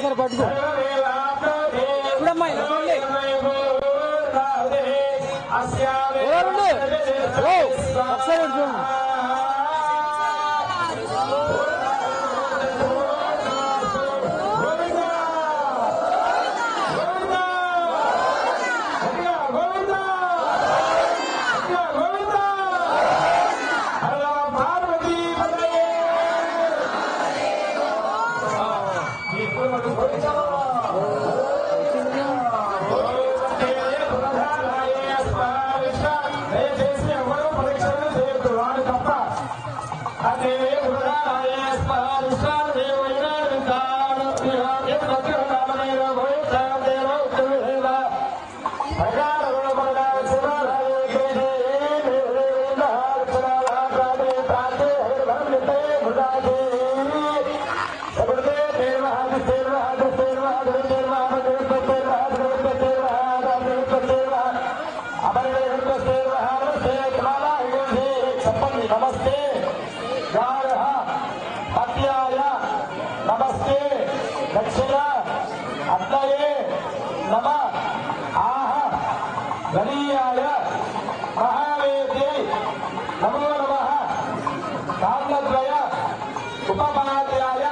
ఒకసారి పట్టుకో చూడమ్మా ఇలా చూడండి ఒకసారి చూడండి नमस्ते भक्त्याय नमस्ते दक्षिण अग्नये नमः आह गणीयाय महावेद्यै नमो नमः कालद्वय उपपाद्याय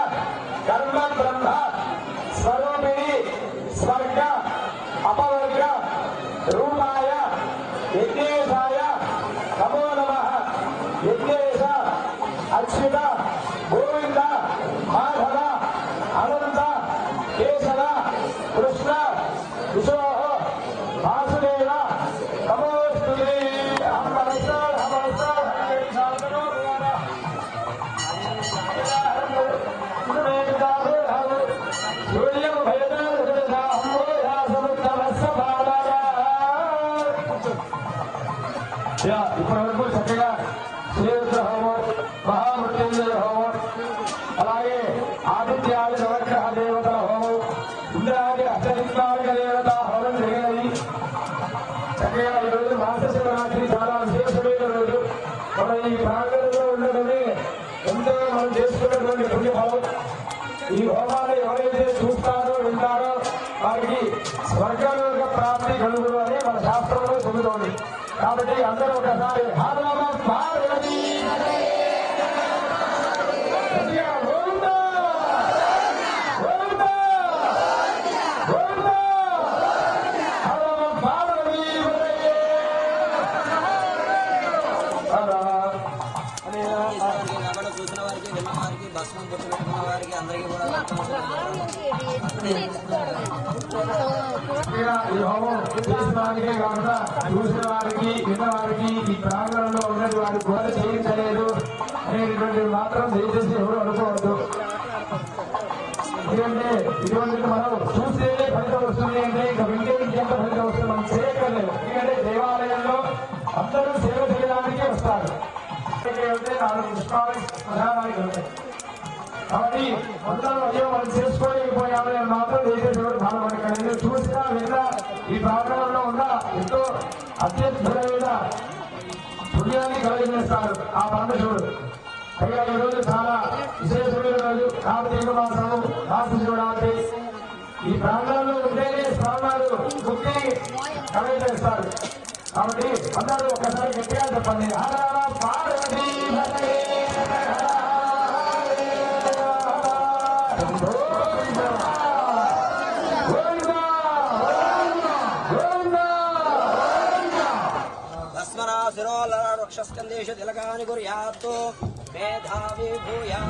कर्म ब्रह्म स्वरूपिणी स्वर्ग अपवर्ग रूपाय यज्ञेशाय नमो नमः यज्ञेश अच्युत गोविंद माधव अनंत केशव कृष्ण विशोह वासुदेव नमोस्तुते ఇప్పటివరకు చక్కగా శ్రీరుద్ర హోమం మహామృత్యుంజయ హోమం అలాగే ఆదిత్యాది నవగ్రహ దేవతల హోమం ఇంద్రాది అష్టదిక్పాలక దేవత హోమం జరిగినది. చక్కగా ఈ రోజు మాస శివరాత్రి చాలా విశేషమైన రోజు. మన ఈ ప్రాంగణంలో ఉండడమే ఎంతో మనం చేసుకున్నటువంటి పుణ్యభావం. ఈ హోమాన్ని ఎవరైతే చూస్తారో వింటారో వారికి స్వర్గలోక ప్రాప్తి కలుగును అని మన శాస్త్రంలో చెబుతోంది. కాబట్టి అందరూ ఒకసారి చూసిన వారికి విన్న వారికి భస్మం పుట్టుకున్న వారికి అందరికీ కూడా ఈ హోమం చేసిన వారికే కాకుండా చూసిన వారికి విన్న వారికి ఈ ప్రాంగణంలో ఉన్నది వారికి బోధ చేయించలేదు అనేటువంటి మాత్రం దయచేసి ఎవరు అనుకోవద్దు. ఎందుకంటే ఇటువంటి మనం చూస్తేనే ఫలితం వస్తుంది అంటే ఇంకా వింటే ఇంకెంత ఫలితం వస్తుంది మనం చేయక్కర్లేదు. ఎందుకంటే దేవాలయంలో అందరూ సేవ చేయడానికే వస్తారు. వెళ్తే 4 పుష్పాలు ప్రధానానికి వెళ్తాయి. కాబట్టి అందరూ అయ్యో మనం చేసుకోలేకపోయామని మాత్రం దయచేసి ఎవరు బాధపడకండి. చూసినా విన్నా ఈ ప్రాంగణంలో ఉన్న ఎంతో అత్యద్భుతమైన పుణ్యాన్ని కలిగిస్తారు ఆ పరమశివుడు. పైగా ఈ రోజు చాలా విశేషమైన రోజు. కార్తీక మాసము మాస శివరాత్రి. ఈ ప్రాంగణంలో ఉంటేనే స్వామివారు ముక్తి కలిగజేస్తారు. కాబట్టి అందరూ ఒక్కసారి గట్టిగా చెప్పండి. పార్వతీ వృక్షస్కందేషు తిలకాని కుర్యాత్తు మేధావి భూయా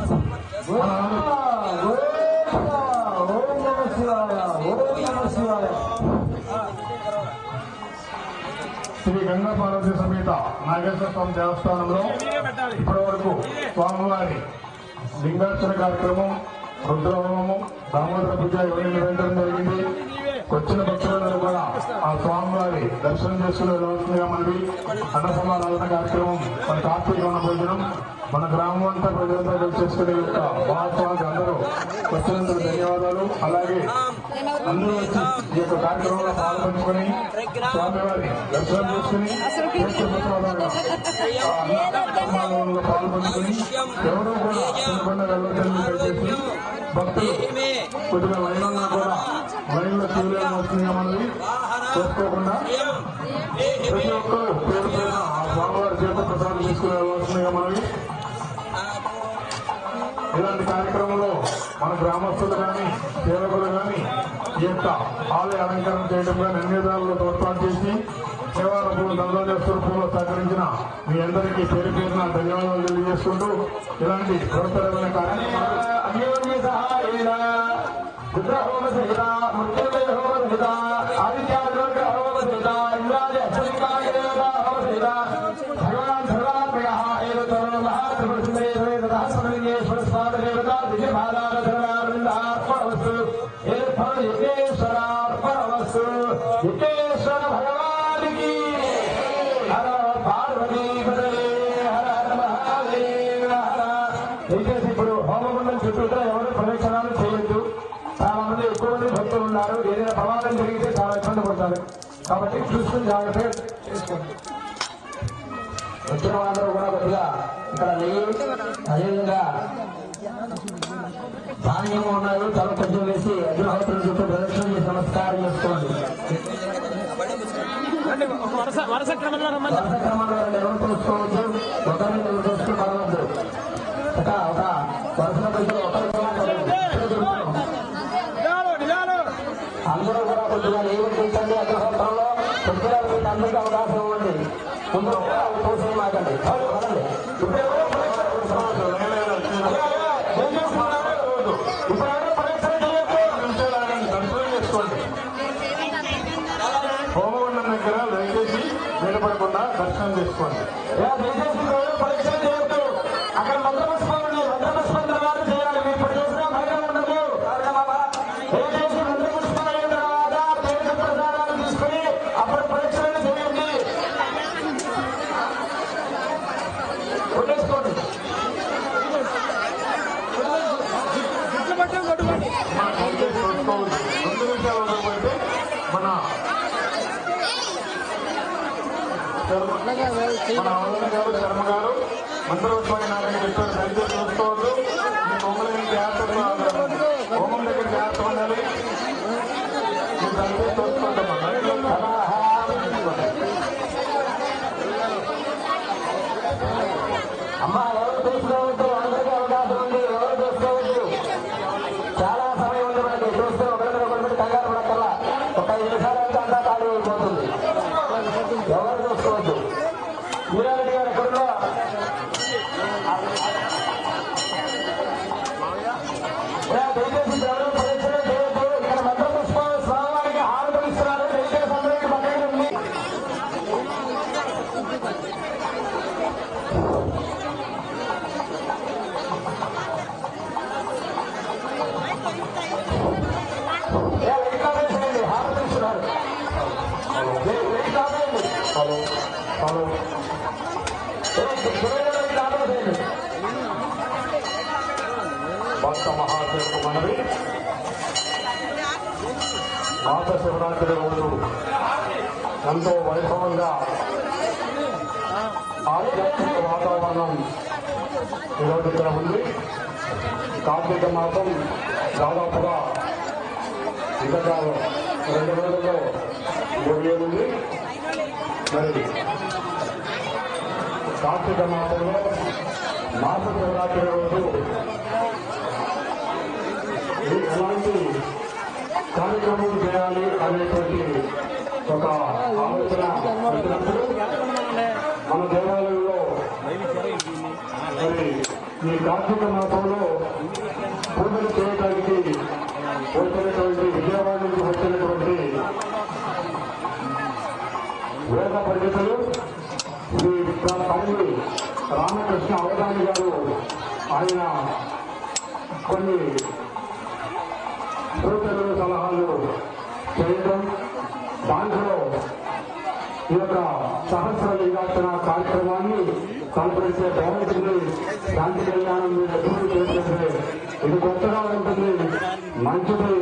శ్రీ గంగా పార్వతి సమేత నాగేశ్వర స్వామి దేవస్థానంలో ఇప్పటి వరకు స్వామివారి లింగార్చన కార్యక్రమం, రుద్రహోమము, దామోదర పూజ ఇవన్నీ నిర్వహించడం జరిగింది. వచ్చిన భక్తులందరూ కూడా ఆ స్వామివారి దర్శనం చేసుకుని వెళ్ళవలసిందిగా మనవి. అన్నసమారాధన కార్యక్రమం మన కార్తీక భోజనం మన గ్రామం అంతా ప్రజలంతా చేసుకునే యొక్క మహాస్వామికి అందరూ వచ్చినందుకు ధన్యవాదాలు. అలాగే అందరూ వచ్చి ఈ యొక్క కార్యక్రమంలో పాల్పంచుకొని స్వామివారి దర్శనం చేసుకుని కార్యక్రమాలలో పాల్పంచుకొని ఎవరూ కూడా వెళ్ళవలసింది దయచేసి భక్తులు కొద్దిగా లైన్ ఉన్నా కూడా లైన్లో క్యూలో వస్తున్నాయి మనవి చేసుకోకుండా ప్రతి ఒక్కరు పేరు పైన ఆ స్వామివారి చేత ప్రసాదం తీసుకునే వస్తున్నాయి మనవి. ఇలాంటి కార్యక్రమంలో మన గ్రామస్తులు కానీ సేవకులు కానీ ఈ యొక్క ఆలయ అలంకరణ చేయడం కానీ అన్ని విధాలలో తోడ్పాటు చేసి సేవారూపంలో దండోజేశ్వరూపంలో సహకరించిన మీ అందరికీ పేరు పేరున ధన్యవాదాలు తెలియజేసుకుంటూ ఇలాంటి గురుతరమైన కార్యక్రమాలు అన్యోన్య సహాయేన రుద్రహోమ సహిత మృత్యుంజయ హోమ సహిత ఆదిత్యాగ్రహ హోమ సహిత ఇంద్రాది అశ్వలింగాయ దేవత హోమ సహిత భగవాన్ సర్వాత్మయ ఏదో మహాత్రిపురసుందరే సహస్రలింగేశ్వర స్వామి దేవత దివ్యమాలాధరణార్పణవస్తు ఏర్ఫల యజ్ఞేశ్వరార్పణవస్తు యజ్ఞేశ్వర భగవానికి హర పార్వతీ పదవే హర హర మహాదేవ హర. దయచేసి ఇప్పుడు హోమగుండం చుట్టూతో ఎవరు ప్రదక్షిణాలు చేయొద్దు. చాలా మంది ఎక్కువ మంది భక్తులు ఉన్నారు. ఏదైనా ప్రమాదం జరిగితే చాలా ఇబ్బంది పడతారు. కాబట్టి చూసుకుని జాగ్రత్తగా చేసుకోండి. వచ్చిన వాళ్ళందరూ కూడా కొద్దిగా ఇక్కడ నెయ్యి అదేవిధంగా ధాన్యము ఉన్నారు. చాలా కొంచెం వేసి అగ్రహోత్రుల చుట్టూ ప్రదక్షిణ చేసి నమస్కారం చేసుకోండి. వరుస క్రమంలో ఎవరు చూసుకోవచ్చు. ఒకరిని ఎవరు చూసుకుని పడవద్దు. ఒక వరుసలో కొంచెం అందరూ కూడా కొద్దిగా నెయ్యి తీర్చండి. అగ్రహోత్రంలో కొద్దిగా మీకు అందరికీ అవకాశం ఇవ్వండి. ముందు తోసి మాకండి పదండి. హోమగుండం దగ్గర దయచేసి నిలబడకుండా దర్శనం చేసుకోండి. పరీక్ష చేయొద్దు. అక్కడ మంత్రపుష్పాలు మంత్రపుష్పం తర్వాత చేయాలి. మీరు ఇప్పుడు చేసిన భయం ఉండదు. దయచేసి మంత్రపుష్పాలు అయిన తర్వాత పేరు ప్రసాదాలు తీసుకుని అప్పుడు పరీక్షలను చేయండి. కొట్టేసుకోండి. మన గారు శర్మ గారు మంత్రోత్సవం నారాయణ చెప్పారు. దయచేసి చూసుకోవద్దు. మీ హోమం జాగ్రత్త హోమం దగ్గర జాగ్రత్త ఉండాలి. మీరు దయచేసి చూసుకోవద్దమ్మా. అమ్మా ఎవరు చూసుకోవద్దు. అందరికీ అవకాశం ఉంది. ఎవరు చూసుకోవద్దు. చాలా సమయం ఉంది మనకి. చూస్తే ఒకరిని కంగారు పడక్కర్లా. ఒక 5 నిమిషాలు అయితే అంతా ఖాళీ అయిపోతుంది. ఎవరు చూసుకోవద్దు. వీరారెడ్డి గారు ఎక్కడున్నా దయచేసి ఎవరు పరీక్ష చేయొద్దు. ఇక్కడ మంత్రపుష్పాలు స్వామివారికి హారతులు ఇస్తున్నారు. దయచేసి అందరికీ పక్కన ఉంది. హారతులు ఇస్తున్నారు. హలో హలో భక్త మహాశివకు మనవి. మాస శివరాత్రి రోజు ఎంతో వైభవంగా ఆధ్యాత్మిక వాతావరణం ఈరోజు ఇక్కడ ఉంది. కార్తీక మాసం దాదాపుగా ఇంకా 2 రోజుల్లో ముగియనుంది. మరి కార్తీక మాసంలో మాస శివరాత్రి రోజు ఎలాంటి కార్యక్రమం చేయాలి అనేటువంటి ఒక ఆలోచన వచ్చినప్పుడు మన దేవాలయంలో మరి ఈ కార్తీక మాసంలో పూజలు చేయడానికి వచ్చినటువంటి విజయవాడ నుంచి వచ్చినటువంటి వేద పండితులు శ్రీ తమ్ముడు రామకృష్ణ అవధాని గారు ఆయన కొన్ని సూచనలు సలహాలు చేయడం, దాంట్లో ఈ యొక్క సహస్ర లింగార్చన కార్యక్రమాన్ని కల్పించే బాగుంటుంది. శాంతి కళ్యాణం మీద పూర్తి చేస్తే ఇది కొత్తగా ఉంటుంది, మంచిది.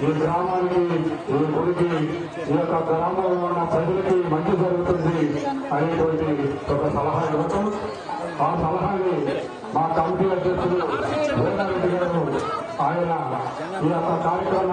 ఈ గ్రామానికి, ఈ గుడికి, ఈ యొక్క గ్రామంలో ఉన్న ప్రజలకి మంచి జరుగుతుంది అనేటువంటి ఒక సలహా ఇవ్వటం, ఆ సలహాని మా కమిటీ అధ్యక్షుడు వేణారెడ్డి గారు ఆయన ఈ యొక్క కార్యక్రమాన్ని